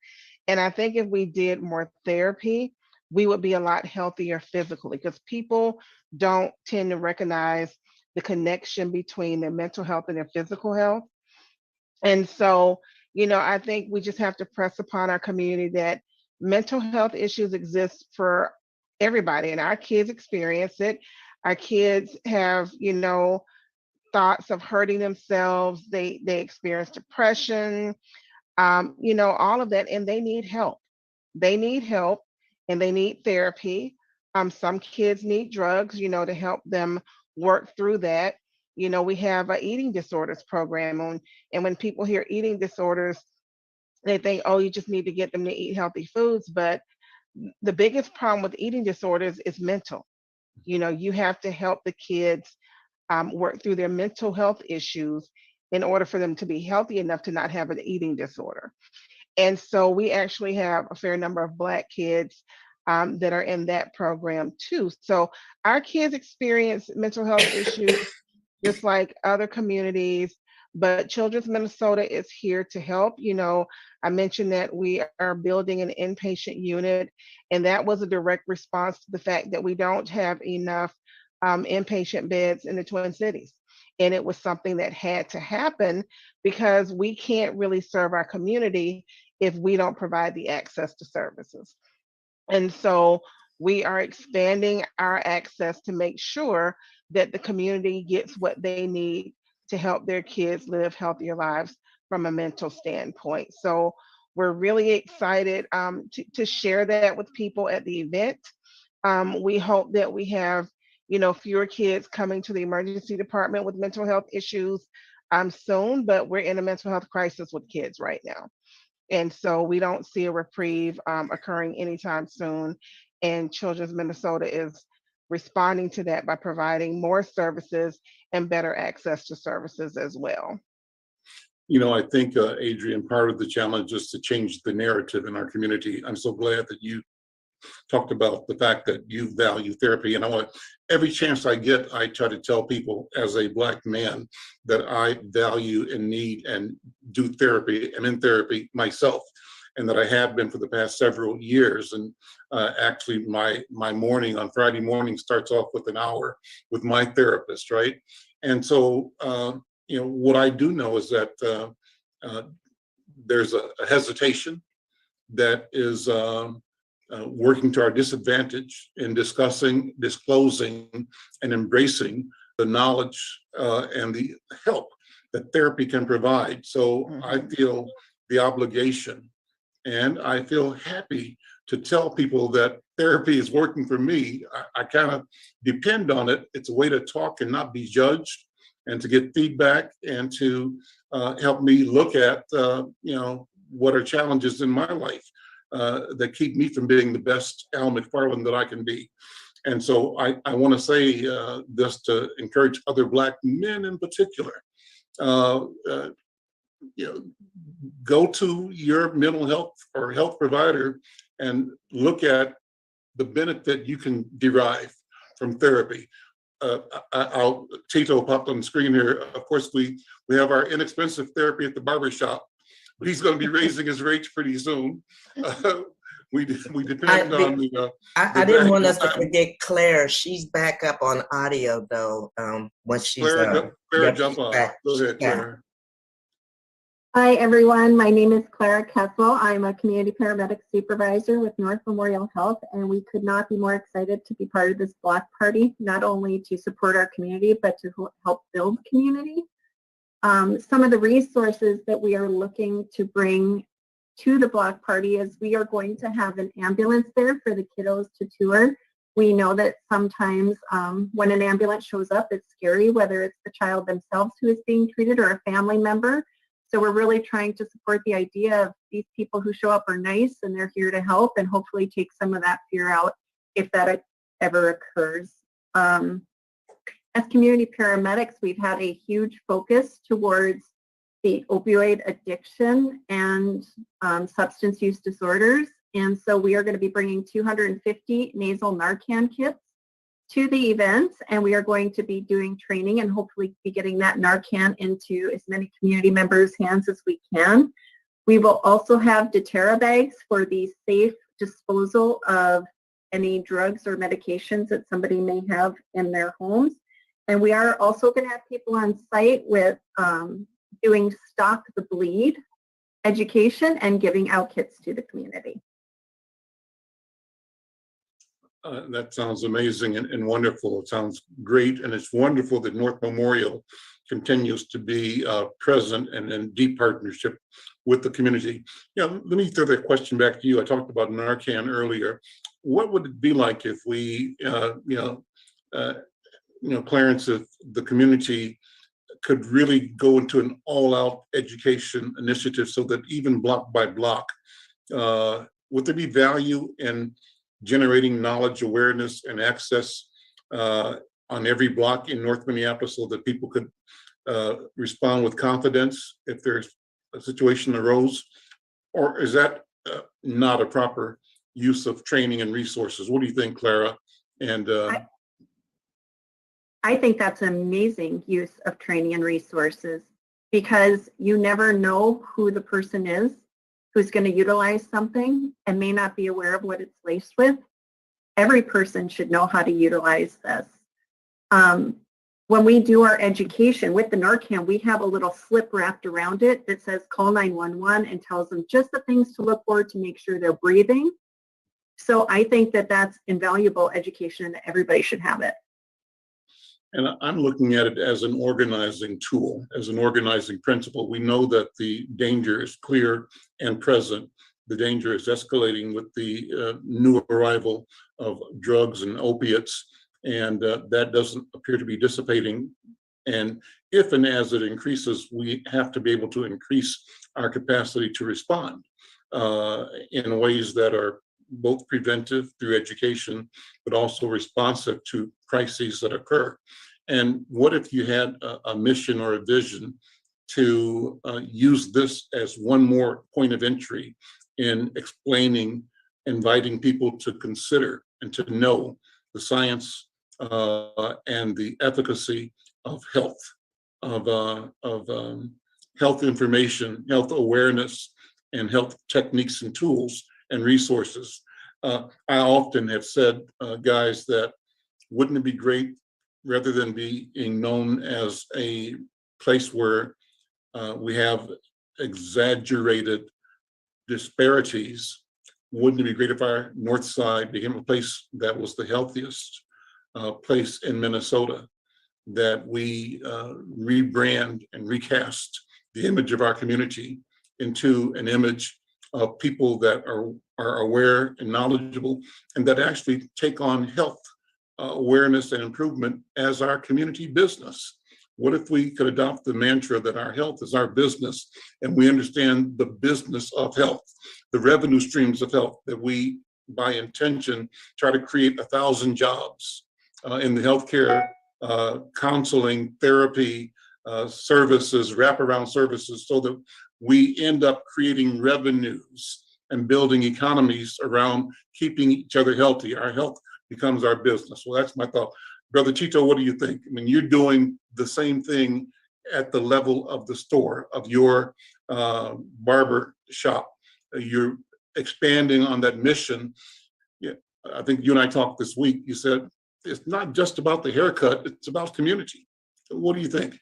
And I think if we did more therapy, we would be a lot healthier physically, because people don't tend to recognize the connection between their mental health and their physical health. And so, I think we just have to press upon our community that mental health issues exist for everybody, and our kids experience it. Our kids have, thoughts of hurting themselves. They experience depression, all of that, and they need help. They need help and they need therapy. Some kids need drugs, to help them work through that. We have an eating disorders program and when people hear eating disorders, they think, oh, you just need to get them to eat healthy foods. But the biggest problem with eating disorders is mental. You have to help the kids work through their mental health issues in order for them to be healthy enough to not have an eating disorder. And so we actually have a fair number of Black kids that are in that program too. So our kids experience mental health issues just like other communities, but Children's Minnesota is here to help. I mentioned that we are building an inpatient unit, and that was a direct response to the fact that we don't have enough inpatient beds in the Twin Cities. And it was something that had to happen because we can't really serve our community if we don't provide the access to services. And so we are expanding our access to make sure that the community gets what they need to help their kids live healthier lives from a mental standpoint. So we're really excited to share that with people at the event. We hope that we have fewer kids coming to the emergency department with mental health issues soon, but we're in a mental health crisis with kids right now. And so we don't see a reprieve occurring anytime soon. And Children's Minnesota is responding to that by providing more services and better access to services as well. I think, Adrian, part of the challenge is to change the narrative in our community. I'm so glad that you talked about the fact that you value therapy. And every chance I get, I try to tell people as a Black man that I value and need and do therapy. I'm in therapy myself, and that I have been for the past several years. And actually my morning on Friday morning starts off with an hour with my therapist, right? And so, what I do know is that there's a hesitation that is working to our disadvantage in discussing, disclosing, and embracing the knowledge and the help that therapy can provide. So I feel the obligation, and I feel happy to tell people that therapy is working for me. I kind of depend on it. It's a way to talk and not be judged, and to get feedback, and to help me look at what are challenges in my life that keep me from being the best Al McFarlane that I can be. And so I want to say this to encourage other Black men in particular. Go to your mental health or health provider and look at the benefit you can derive from therapy. Tito popped on the screen here. Of course, we have our inexpensive therapy at the barber shop, but he's going to be raising his rates pretty soon. We depend on the. I didn't want us to forget Claire. She's back up on audio though. Once she's Claire, yep, jump she's on. back. Go ahead, Yeah. Claire. Hi, everyone. My name is Clara Kessel. I'm a community paramedic supervisor with North Memorial Health, and we could not be more excited to be part of this block party, not only to support our community, but to help build community. Some of the resources that we are looking to bring to the block party is we are going to have an ambulance there for the kiddos to tour. We know that sometimes when an ambulance shows up, it's scary, whether it's the child themselves who is being treated or a family member. So we're really trying to support the idea of these people who show up are nice and they're here to help and hopefully take some of that fear out if that ever occurs. As community paramedics, we've had a huge focus towards the opioid addiction and substance use disorders. And so we are going to be bringing 250 nasal Narcan kits to the event, and we are going to be doing training and hopefully be getting that Narcan into as many community members' hands as we can. We will also have deterra bags for the safe disposal of any drugs or medications that somebody may have in their homes. And we are also going to have people on site with doing Stop the Bleed education and giving out kits to the community. That sounds amazing and wonderful. It sounds great, and it's wonderful that North Memorial continues to be present and in deep partnership with the community. Yeah, let me throw that question back to you. I talked about Narcan earlier. What would it be like if we, Clarence, if the community could really go into an all-out education initiative so that even block by block, would there be value in generating knowledge, awareness, and access on every block in North Minneapolis so that people could respond with confidence if there's a situation arose? Or is that not a proper use of training and resources? What do you think, Clara? And I think that's an amazing use of training and resources because you never know who the person is who's going to utilize something and may not be aware of what it's laced with. Every person should know how to utilize this. When we do our education with the Narcan, we have a little slip wrapped around it that says call 911 and tells them just the things to look for to make sure they're breathing. So I think that that's invaluable education and everybody should have it. And I'm looking at it as an organizing tool, as an organizing principle. We know that the danger is clear and present. The danger is escalating with the new arrival of drugs and opiates, and that doesn't appear to be dissipating. And if and as it increases, we have to be able to increase our capacity to respond in ways that are both preventive through education, but also responsive to crises that occur. And what if you had a mission or a vision to use this as one more point of entry in explaining, inviting people to consider and to know the science and the efficacy of health, of health information, health awareness, and health techniques and tools and resources. I often have said, guys, that wouldn't it be great rather than being known as a place where we have exaggerated disparities, wouldn't it be great if our North Side became a place that was the healthiest place in Minnesota, that we rebrand and recast the image of our community into an image of people that are aware and knowledgeable and that actually take on health awareness and improvement as our community business. What if we could adopt the mantra that our health is our business and we understand the business of health, the revenue streams of health, that we, by intention, try to create 1,000 jobs in the healthcare, counseling, therapy, services, wraparound services, so that we end up creating revenues and building economies around keeping each other healthy. Our health becomes our business. Well, that's my thought. Brother Tito, what do you think? I mean, you're doing the same thing at the level of the store, of your barber shop. You're expanding on that mission. Yeah, I think you and I talked this week. You said it's not just about the haircut, it's about community. What do you think?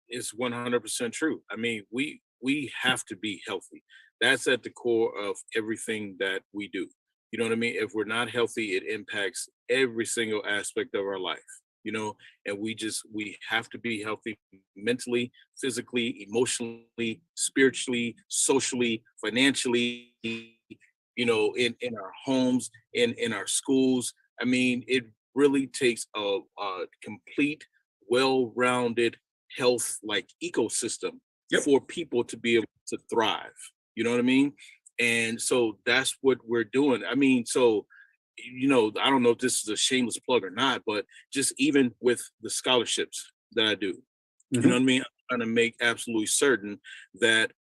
It's 100% true. I mean, we have to be healthy. That's at the core of everything that we do. You know what I mean? If we're not healthy, it impacts every single aspect of our life, you know, and we have to be healthy mentally, physically, emotionally, spiritually, socially, financially, you know, in our homes, in our schools. I mean, it really takes a complete, well-rounded health like ecosystem for people to be able to thrive. You know what I mean? And so that's what we're doing. I mean, so, you know, I don't know if this is a shameless plug or not, but just even with the scholarships that I do, you know what I mean? I'm trying to make absolutely certain that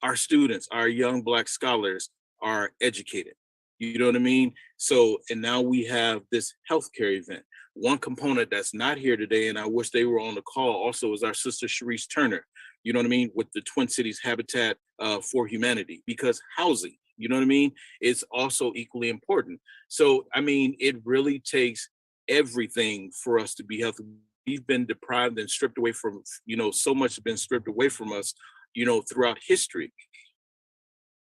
our students, our young Black scholars are educated. You know what I mean? So, and now we have this healthcare event. One component that's not here today, and I wish they were on the call also, is our sister Sharice Turner, you know what I mean, with the Twin Cities Habitat for Humanity, because housing, you know what I mean, is also equally important. So, I mean, it really takes everything for us to be healthy. We've been deprived and stripped away from, you know, so much has been stripped away from us, you know, throughout history.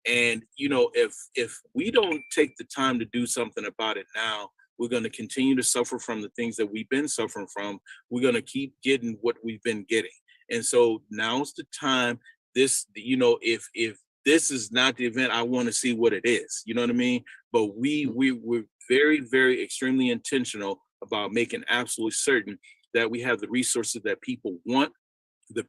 And, you know, if we don't take the time to do something about it now, we're going to continue to suffer from the things that we've been suffering from. We're going to keep getting what we've been getting. And so now's the time. This, you know, if this is not the event, I want to see what it is. You know what I mean? But we're very, very extremely intentional about making absolutely certain that we have the resources that people want, the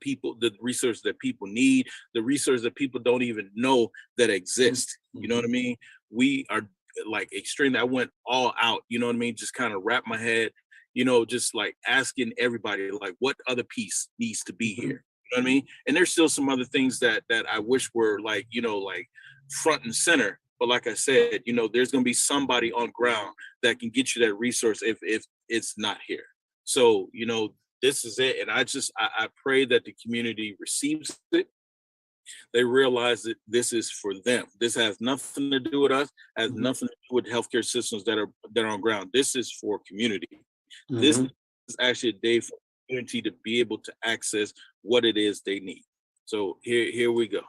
resources that people need, the resources that people don't even know that exist. You know what I mean? We are like extremely, I went all out, you know what I mean? Just kind of wrap my head, you know, just like asking everybody, like, what other piece needs to be here? You know what I mean? And there's still some other things that I wish were like, you know, like front and center. But like I said, you know, there's going to be somebody on ground that can get you that resource if it's not here. So, you know, this is it. And I pray that the community receives it. They realize that this is for them. This has nothing to do with us, has nothing to do with healthcare systems that are on ground. This is for community. This is actually a day for community to be able to access what it is they need. So here we go.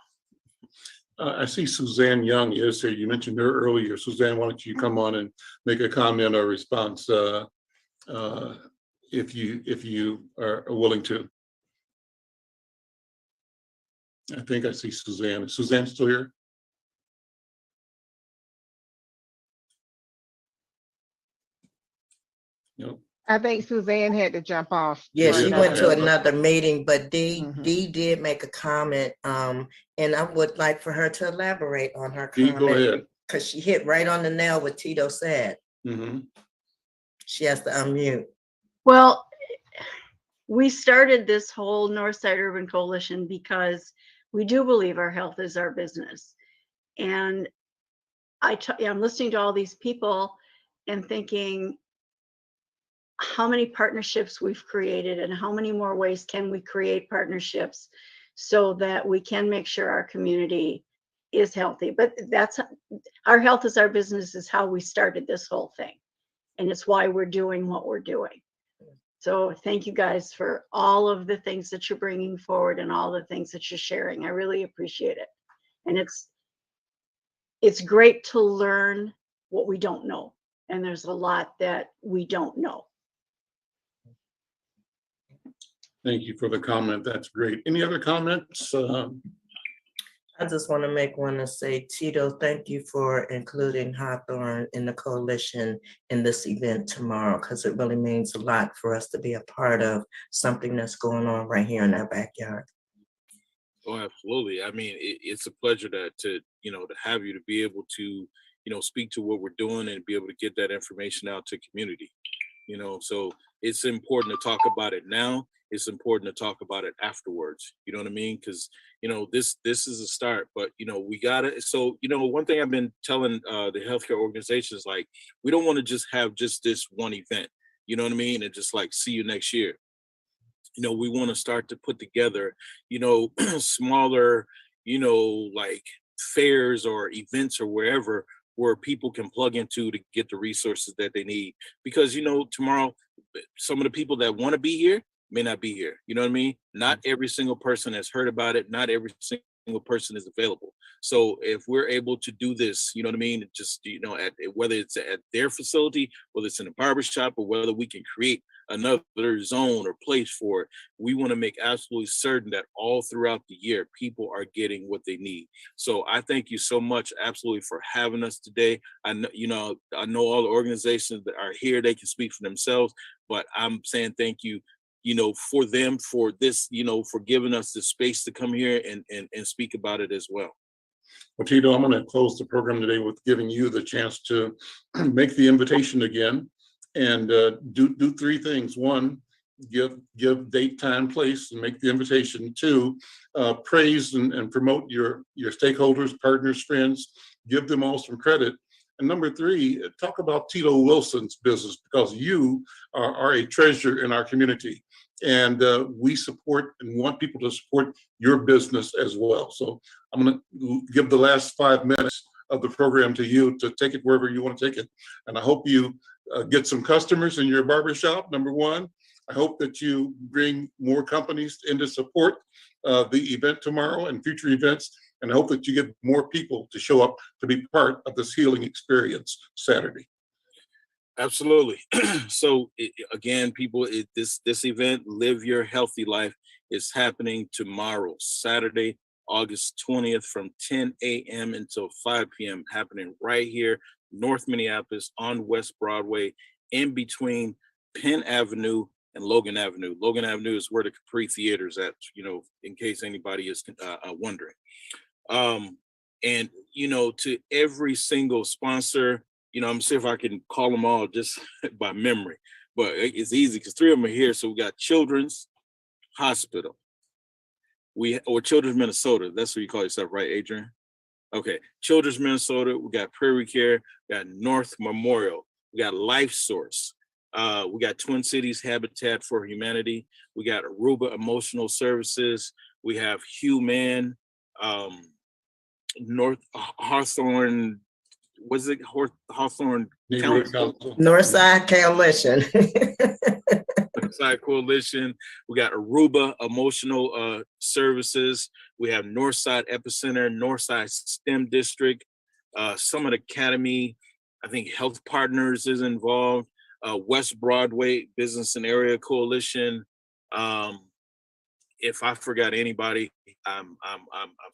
I see Suzanne Young is here. You mentioned her earlier. Suzanne, why don't you come on and make a comment or response if you are willing to. I think I see Suzanne. Is Suzanne still here? No. I think Suzanne had to jump off. Yeah, for she another went to meeting. another meeting, but Dee Mhm. did make a comment, and I would like for her to elaborate on her Dee, go comment, ahead. because she hit right on the nail what Tito said. She has to unmute. Well, we started this whole Northside Urban Coalition because we do believe our health is our business. And I'm listening to all these people and thinking how many partnerships we've created and how many more ways can we create partnerships so that we can make sure our community is healthy. But that's, our health is our business is how we started this whole thing. And it's why we're doing what we're doing. So thank you guys for all of the things that you're bringing forward and all the things that you're sharing. I really appreciate it. And it's great to learn what we don't know. And there's a lot that we don't know. Thank you for the comment. That's great. Any other comments? I just want to make one to say, Tito, thank you for including Hawthorne in the coalition in this event tomorrow, because it really means a lot for us to be a part of something that's going on right here in our backyard. Oh, absolutely. I mean, it's a pleasure to have you to be able to, you know, speak to what we're doing and be able to get that information out to community. You know, so it's important to talk about it now. It's important to talk about it afterwards. You know what I mean? Because, you know, this is a start, but, you know, we got it. So, you know, one thing I've been telling the healthcare organizations, like, we don't want to just have just this one event. you know what I mean? And just like, see you next year. You know, we want to start to put together, you know, smaller, you know, like fairs or events or wherever where people can plug into to get the resources that they need. Because, you know, tomorrow, some of the people that want to be here may not be here. You know what I mean? Not every single person has heard about it. Not every single person is available. So if we're able to do this, you know what I mean? Just, you know, at whether it's at their facility, whether it's in a barbershop, or whether we can create another zone or place for it, we want to make absolutely certain that all throughout the year, people are getting what they need. So I thank you so much, absolutely, for having us today. I know, you know, I know all the organizations that are here, they can speak for themselves, but I'm saying thank you, you know, for them, for this, you know, for giving us the space to come here and speak about it as well. Well, Tito, I'm going to close the program today with giving you the chance to make the invitation again and do three things. One, give date, time, place, and make the invitation. Two, praise and promote your stakeholders, partners, friends, give them all some credit. And number three, talk about Tito Wilson's business, because you are a treasure in our community. And we support and want people to support your business as well. So I'm going to give the last 5 minutes of the program to you to take it wherever you want to take it. And I hope you get some customers in your barbershop, number one. I hope that you bring more companies in to support the event tomorrow and future events. And I hope that you get more people to show up to be part of this healing experience Saturday. Absolutely. So again, people, this event, Live Your Healthy Life, is happening tomorrow, Saturday, August 20th, from 10 a.m. until 5 p.m. happening right here, North Minneapolis on West Broadway, in between Penn Avenue and Logan Avenue. Logan Avenue is where the Capri Theater is at, you know, in case anybody is wondering. And, you know, to every single sponsor, you know, I'm gonna see if I can call them all just by memory, but it's easy because 3 of them are here. So we got Children's Hospital, or Children's Minnesota. That's what you call yourself, right, Adrian? Okay, Children's Minnesota. We got Prairie Care. We got North Memorial. We got Life Source. We got Twin Cities Habitat for Humanity. We got Aruba Emotional Services. We have Human, North Hawthorne. Was it Hawthorne Council? Northside Coalition. Northside Coalition. We got Aruba Emotional Services. We have Northside Epicenter, Northside STEM District, Summit Academy. I think Health Partners is involved. West Broadway Business and Area Coalition. If I forgot anybody, I'm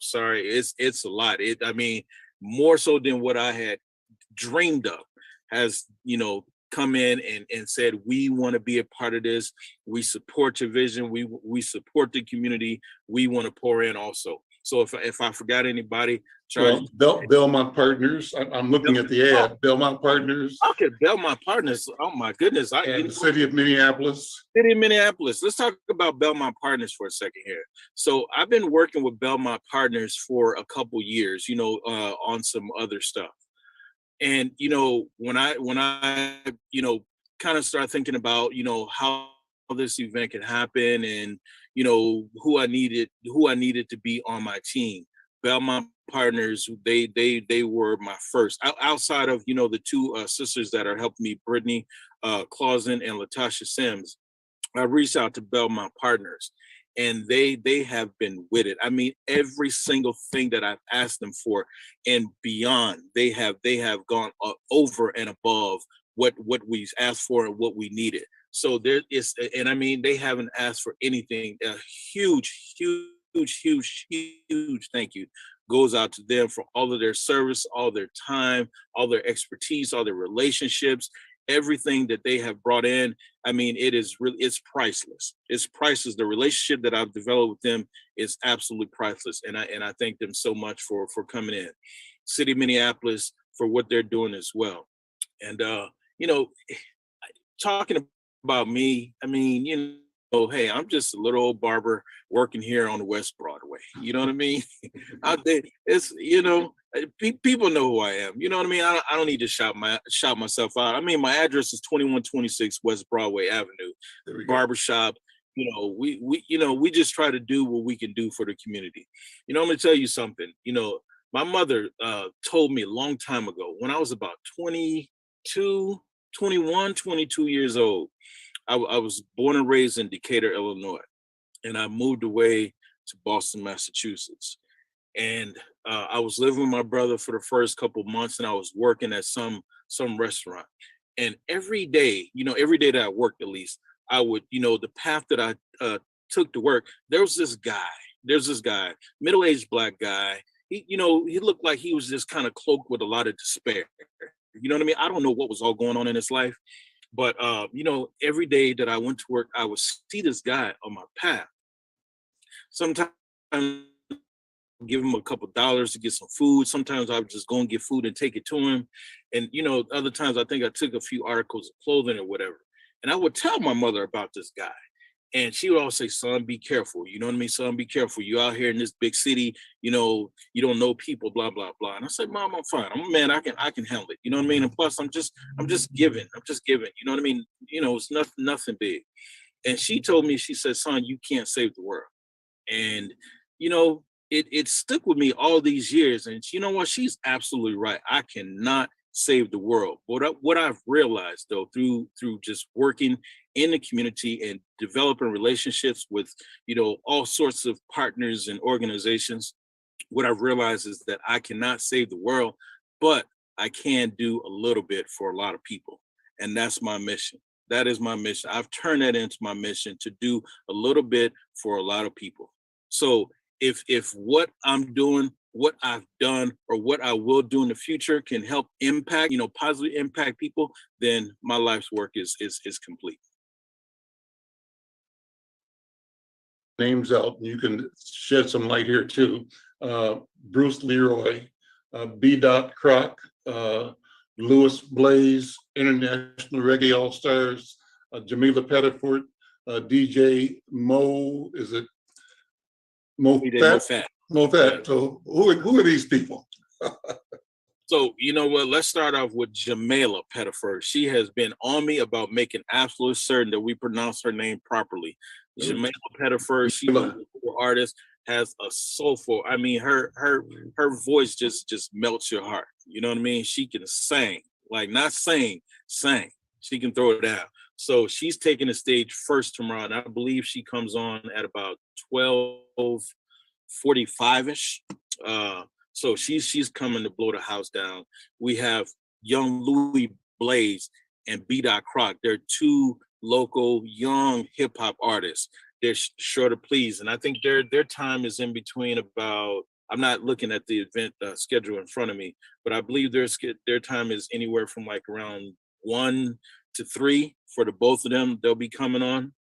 sorry. It's a lot. I mean, more so than what I had dreamed of, has, you know, come in and said, we want to be a part of this. We support your vision. We support the community. We want to pour in also. So if I forgot anybody, well, Belmont Partners. I'm looking at the ad. Belmont Partners. Okay, Belmont Partners. Oh my goodness! And the city of Minneapolis. City of Minneapolis. Let's talk about Belmont Partners for a second here. So I've been working with Belmont Partners for a couple years, you know, on some other stuff. And you know, when I you know, kind of start thinking about, you know, how this event could happen, and you know, who I needed to be on my team. Belmont Partners, they were my first, outside of, you know, the two sisters that are helping me, Brittany Clausen and Latasha Sims. I reached out to Belmont Partners, and they have been with it. I mean, every single thing that I've asked them for and beyond, they have gone over and above what we asked for and what we needed. So there is, and I mean, they haven't asked for anything. A huge thank you goes out to them for all of their service, all their time, all their expertise, all their relationships, everything that they have brought in. I mean, it's priceless. It's priceless. The relationship that I've developed with them is absolutely priceless. And I thank them so much for coming in. City of Minneapolis for what they're doing as well. And, you know, talking about me, I mean, you oh, hey, I'm just a little old barber working here on West Broadway. You know what I mean? It's, people know who I am. You know what I mean? I don't need to shout myself out. I mean, my address is 2126 West Broadway Avenue, barbershop. We just try to do what we can do for the community. I'm going to tell you something. My mother told me a long time ago when I was about 22 years old. I was born and raised in Decatur, Illinois, and I moved away to Boston, Massachusetts. And I was living with my brother for the first couple of months, and I was working at some restaurant. And every day that I worked, at least, I would, the path that I took to work, there's this guy, middle-aged Black guy. He looked like he was just kind of cloaked with a lot of despair. You know what I mean? I don't know what was all going on in his life, but every day that I went to work, I would see this guy on my path. Sometimes I'd give him a couple dollars to get some food. Sometimes I would just go and get food and take it to him. And other times I think I took a few articles of clothing or whatever. And I would tell my mother about this guy. And she would always say, son, be careful. You know what I mean? Son, be careful. You out here in this big city, you don't know people, blah, blah, blah. And I said, Mom, I'm fine. I'm a man. I can handle it. You know what I mean? And plus I'm just giving. You know what I mean? It's nothing big. And she told me, she said, son, you can't save the world. And, it stuck with me all these years. And you know what? She's absolutely right. I cannot save the world. But what I've realized, though, through just working in the community and developing relationships with, all sorts of partners and organizations, what I've realized is that I cannot save the world, but I can do a little bit for a lot of people. And that's my mission. That is my mission. I've turned that into my mission, to do a little bit for a lot of people. So if what I'm doing, what I've done, or what I will do in the future can help impact, positively impact people, then my life's work is complete. Names out, you can shed some light here too. Bruce Leroy, B. Croc, Louis Blaze, International Reggae All-Stars, Jamila Pettiford, DJ Mo, is it Mo Fat? Mo Fat. So who are these people? So, you know what, let's start off with Jamila Pettiford. She has been on me about making absolutely certain that we pronounce her name properly. Jamila Pettiford, she's a artist, has a soulful, I mean, her voice just melts your heart. You know what I mean? She can sing, like not sing. She can throw it out. So she's taking the stage first tomorrow, and I believe she comes on at about 12:45-ish. So she's coming to blow the house down. We have young Louis Blaze and B. Croc. They're two local young hip hop artists. They're sure to please, and I think their time is in between about. I'm not looking at the event schedule in front of me, but I believe their time is anywhere from like around 1 to 3 for the both of them. They'll be coming on.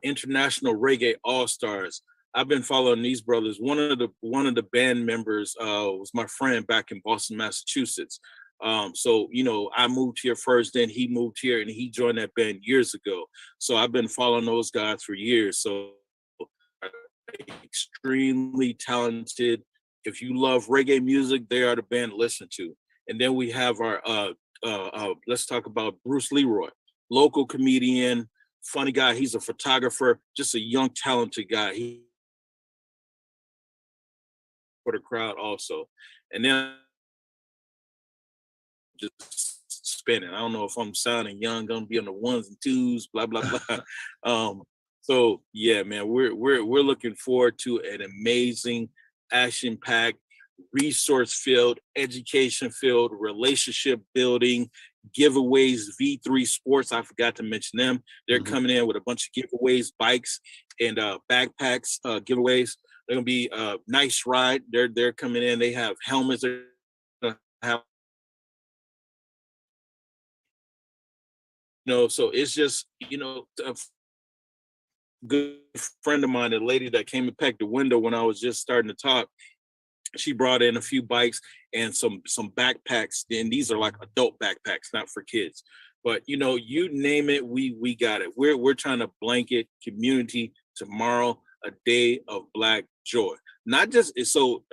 International Reggae All-Stars. I've been following these brothers. One of the band members was my friend back in Boston, Massachusetts. So I moved here first, then he moved here, and he joined that band years ago. So I've been following those guys for years. So extremely talented. If you love reggae music, they are the band to listen to. And then we have our let's talk about Bruce Leroy, local comedian, funny guy. He's a photographer, just a young, talented guy. He for the crowd also. And then just spinning. I don't know if I'm sounding young, gonna be on the ones and twos, blah, blah, blah. So yeah, man, we're looking forward to an amazing, action-packed, resource-filled, education-filled, relationship building, giveaways, V3 Sports. I forgot to mention them. They're coming in with a bunch of giveaways, bikes and backpacks giveaways. They're gonna be a nice ride. They're coming in. They have helmets. They're gonna have, so it's just, a good friend of mine, a lady that came and pecked the window when I was just starting to talk. She brought in a few bikes and some backpacks. And these are like adult backpacks, not for kids. But you name it, we got it. We're trying to blanket community tomorrow, a day of Black joy. Not just so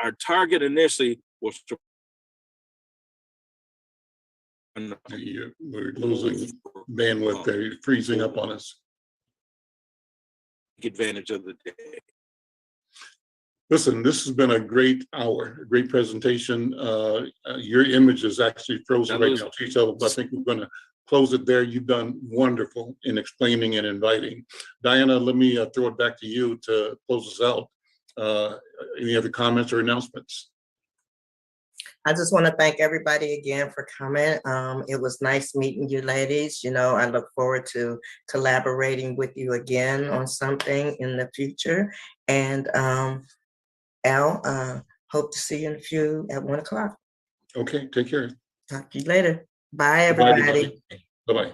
our target initially was to We're losing bandwidth there. You're freezing up on us. take advantage of the day. Listen, this has been a great hour, a great presentation. Your image is actually frozen right now, so I think we're going to close it there. You've done wonderful in explaining and inviting. Diana, let me throw it back to you to close us out. Any other comments or announcements? I just want to thank everybody again for coming. It was nice meeting you ladies. I look forward to collaborating with you again on something in the future. And Al, hope to see you at 1 o'clock. Okay, take care. Talk to you later. Bye, everybody. Bye-bye.